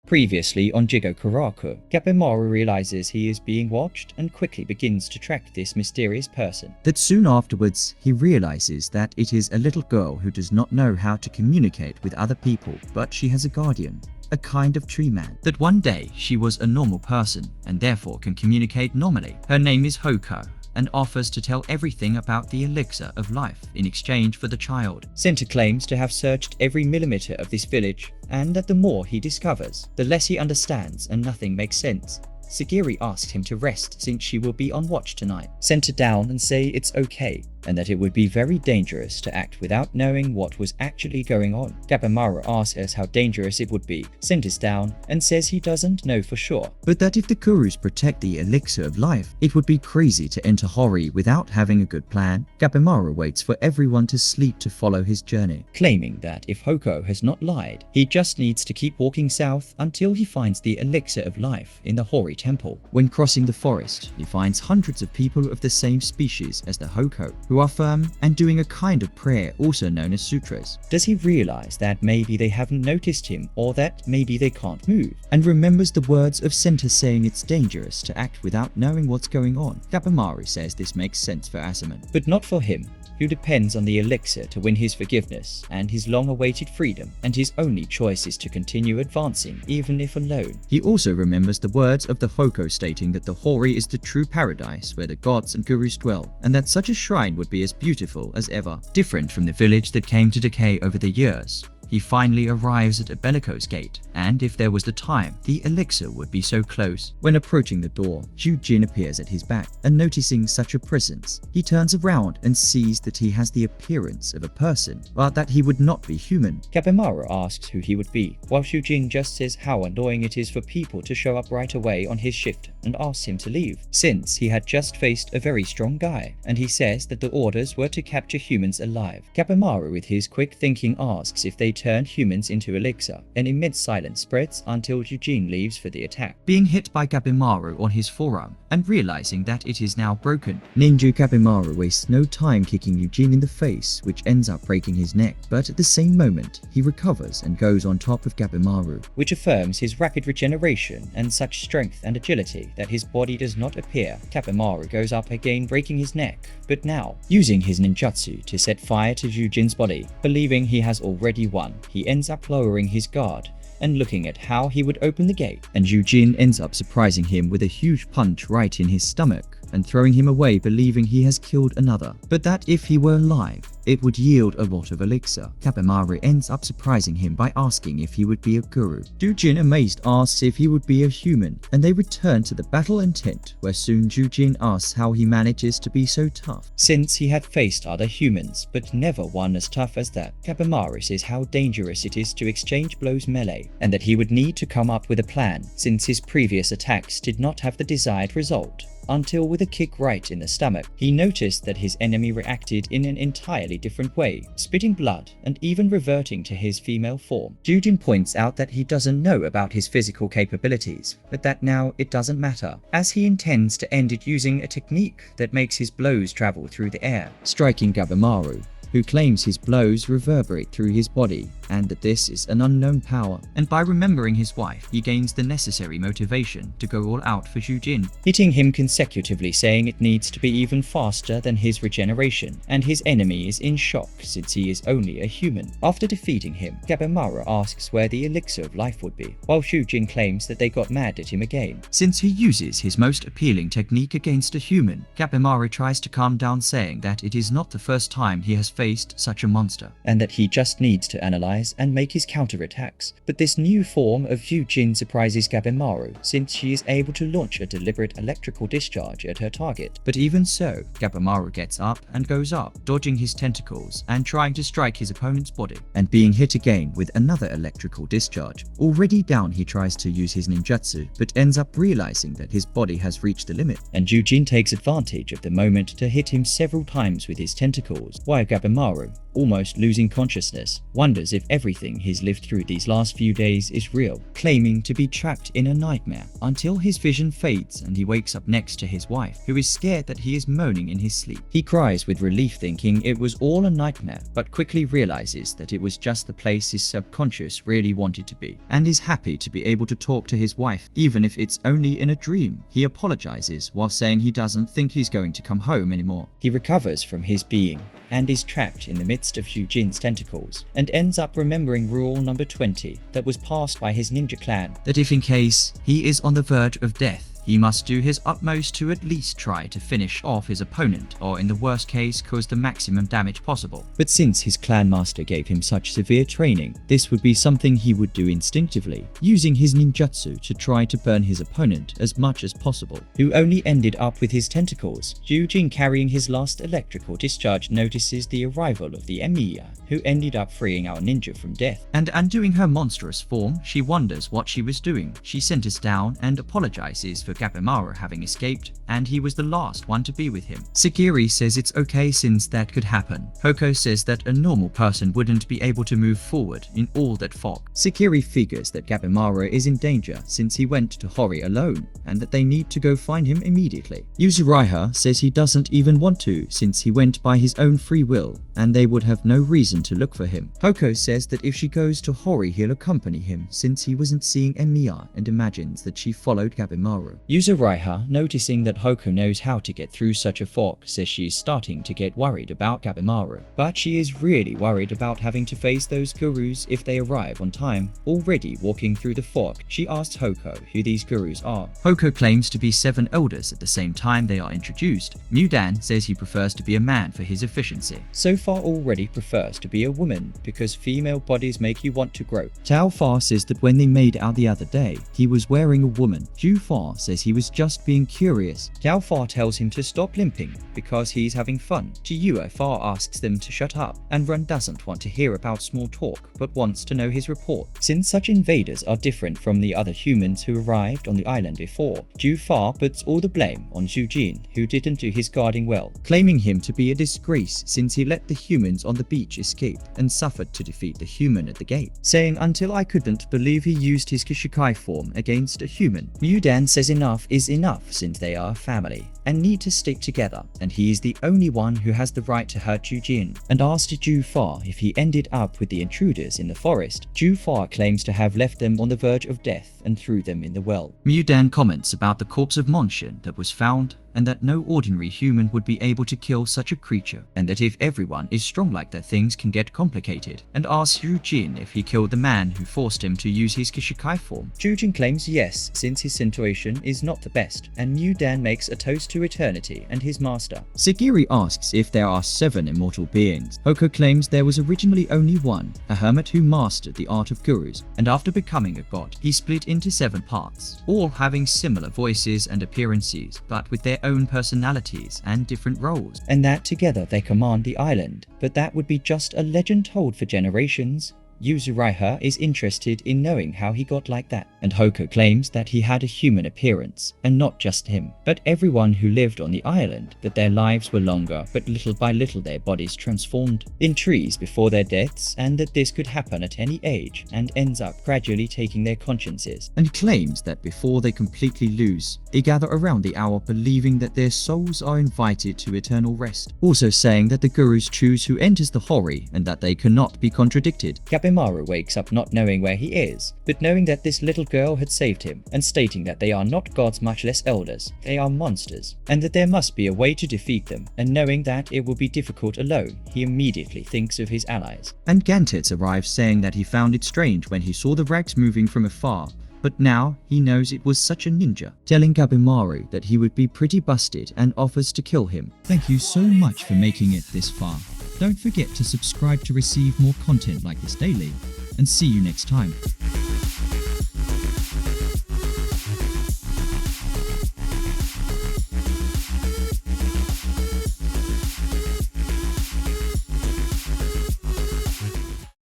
Previously on Jigokuraku, Gabimaru realizes he is being watched and quickly begins to track this mysterious person. That soon afterwards, he realizes that it is a little girl who does not know how to communicate with other people, but she has a guardian, a kind of tree man. That one day she was a normal person and therefore can communicate normally. Her name is Hoko, and offers to tell everything about the elixir of life in exchange for the child. Senta claims to have searched every millimeter of this village, and that the more he discovers, the less he understands and nothing makes sense. Sagiri asks him to rest since she will be on watch tonight. Senta down and say it's okay, and that it would be very dangerous to act without knowing what was actually going on. Gabimaru asks us how dangerous it would be. Senta's down and says he doesn't know for sure, but that if the Kurus protect the elixir of life, it would be crazy to enter Hori without having a good plan. Gabimaru waits for everyone to sleep to follow his journey, claiming that if Hoko has not lied, he just needs to keep walking south until he finds the elixir of life in the Hori temple. When crossing the forest, he finds hundreds of people of the same species as the Hoko, who are firm and doing a kind of prayer also known as sutras. Does he realize that maybe they haven't noticed him, or that maybe they can't move? And remembers the words of Senta saying it's dangerous to act without knowing what's going on. Gabimaru says this makes sense for Asaemon, but not for him, who depends on the elixir to win his forgiveness and his long-awaited freedom, and his only choice is to continue advancing even if alone. He also remembers the words of the Hoko stating that the Hori is the true paradise where the gods and gurus dwell, and that such a shrine would be as beautiful as ever, different from the village that came to decay over the years. He finally arrives at a bellicose gate, and if there was the time, the elixir would be so close. When approaching the door, Jujin appears at his back, and noticing such a presence, he turns around and sees that he has the appearance of a person, but that he would not be human. Gabimaru asks who he would be, while Jujin just says how annoying it is for people to show up right away on his shift and asks him to leave, since he had just faced a very strong guy, and he says that the orders were to capture humans alive. Gabimaru with his quick thinking asks if they turn humans into elixir. An immense silence spreads until Jujin leaves for the attack. Being hit by Gabimaru on his forearm and realizing that it is now broken, Ninja Gabimaru wastes no time kicking Jujin in the face, which ends up breaking his neck, but at the same moment he recovers and goes on top of Gabimaru, which affirms his rapid regeneration and such strength and agility that his body does not appear. Gabimaru goes up again, breaking his neck, but now using his ninjutsu to set fire to Jujin's body. Believing he has already won, he ends up lowering his guard and looking at how he would open the gate, and Jujin ends up surprising him with a huge punch right in his stomach and throwing him away, believing he has killed another, but that if he were alive, it would yield a lot of elixir. Gabimaru ends up surprising him by asking if he would be a guru. Jujin, amazed, asks if he would be a human, and they return to the battle and tent, where soon Jujin asks how he manages to be so tough, since he had faced other humans, but never one as tough as that. Gabimaru says how dangerous it is to exchange blows melee, and that he would need to come up with a plan, since his previous attacks did not have the desired result. Until with a kick right in the stomach, he noticed that his enemy reacted in an entirely different way, spitting blood and even reverting to his female form. Jujin points out that he doesn't know about his physical capabilities, but that now it doesn't matter, as he intends to end it using a technique that makes his blows travel through the air, striking Gabimaru, who claims his blows reverberate through his body and that this is an unknown power. And by remembering his wife, he gains the necessary motivation to go all out for Jujin, hitting him consecutively, saying it needs to be even faster than his regeneration, and his enemy is in shock since he is only a human. After defeating him, Gabimaru asks where the elixir of life would be, while Jujin claims that they got mad at him again, since he uses his most appealing technique against a human. Gabimaru tries to calm down, saying that it is not the first time he has faced such a monster, and that he just needs to analyze and make his counterattacks. But this new form of Jujin surprises Gabimaru, since she is able to launch a deliberate electrical discharge at her target. But even so, Gabimaru gets up and goes up, dodging his tentacles and trying to strike his opponent's body, and being hit again with another electrical discharge. Already down, he tries to use his ninjutsu, but ends up realizing that his body has reached the limit, and Jujin takes advantage of the moment to hit him several times with his tentacles, while Gabimaru almost losing consciousness, wonders if everything he's lived through these last few days is real, claiming to be trapped in a nightmare, until his vision fades and he wakes up next to his wife, who is scared that he is moaning in his sleep. He cries with relief, thinking it was all a nightmare, but quickly realizes that it was just the place his subconscious really wanted to be, and is happy to be able to talk to his wife, even if it's only in a dream. He apologizes while saying he doesn't think he's going to come home anymore. He recovers from his being and is trapped in the midst of Yujin's tentacles, and ends up remembering rule number 20 that was passed by his ninja clan, That if in case he is on the verge of death, he must do his utmost to at least try to finish off his opponent, or in the worst case cause the maximum damage possible. But since his clan master gave him such severe training, this would be something he would do instinctively, using his ninjutsu to try to burn his opponent as much as possible, who only ended up with his tentacles. Yujin, carrying his last electrical discharge, notices the arrival of the Emiya, who ended up freeing our ninja from death. And undoing her monstrous form, she wonders what she was doing. She centers down and apologizes for Gabimaru having escaped, and he was the last one to be with him. Sagiri says it's okay since that could happen. Hoko says that a normal person wouldn't be able to move forward in all that fog. Sakiri figures that Gabimaru is in danger since he went to Hori alone, and that they need to go find him immediately. Yuzuraiha says he doesn't even want to since he went by his own free will, and they would have no reason to look for him. Hoko says that if she goes to Hori, he'll accompany him since he wasn't seeing Emiya, and imagines that she followed Gabimaru. Yuzuraiha, noticing that Hoko knows how to get through such a fog, says she is starting to get worried about Gabimaru, but she is really worried about having to face those gurus if they arrive on time. Already walking through the fog, she asks Hoko who these gurus are. Hoko claims to be 7 elders at the same time they are introduced. Mudan says he prefers to be a man for his efficiency. So far already prefers to be a woman because female bodies make you want to grow. Tao Fa says that when they made out the other day, he was wearing a woman. Ju Fa says he was just being curious. Tao Fa tells him to stop limping because he's having fun. Chiyue Fa asks them to shut up, and Run doesn't want to hear about small talk but wants to know his report. Since such invaders are different from the other humans who arrived on the island before, Ju Fa puts all the blame on Jujin, who didn't do his guarding well, claiming him to be a disgrace since he let the humans on the beach escape and suffered to defeat the human at the gate, saying until I couldn't believe he used his Kishikai form against a human. Mudan says enough is enough since they are family and need to stick together, and he is the only one who has the right to hurt Jujin, and asked Ju Fa if he ended up with the intruders in the forest. Ju Fa claims to have left them on the verge of death and threw them in the well. Mudan comments about the corpse of Monshin that was found, and that no ordinary human would be able to kill such a creature, and that if everyone is strong like that, things can get complicated, and asks Jujin if he killed the man who forced him to use his Kishikai form. Jujin claims yes, since his situation is not the best, and Mudan makes a toast to eternity and his master. Sagiri asks if there are 7 immortal beings. Hoko claims there was originally only one, a hermit who mastered the art of gurus, and after becoming a god, he split into 7 parts, all having similar voices and appearances, but with their own personalities and different roles, and that together they command the island. But that would be just a legend told for generations. Yuzuraiha is interested in knowing how he got like that, and Hoko claims that he had a human appearance, and not just him, but everyone who lived on the island, that their lives were longer, but little by little their bodies transformed in trees before their deaths, and that this could happen at any age, and ends up gradually taking their consciences, and claims that before they completely lose, they gather around the hour believing that their souls are invited to eternal rest, also saying that the gurus choose who enters the Hori, and that they cannot be contradicted. Gabimaru wakes up not knowing where he is, but knowing that this little girl had saved him, and stating that they are not gods, much less elders, they are monsters, and that there must be a way to defeat them, and knowing that it will be difficult alone, he immediately thinks of his allies. And Gantitz arrives saying that he found it strange when he saw the rags moving from afar, but now he knows it was such a ninja, telling Gabimaru that he would be pretty busted and offers to kill him. Thank you so much for making it this far. Don't forget to subscribe to receive more content like this daily, and see you next time.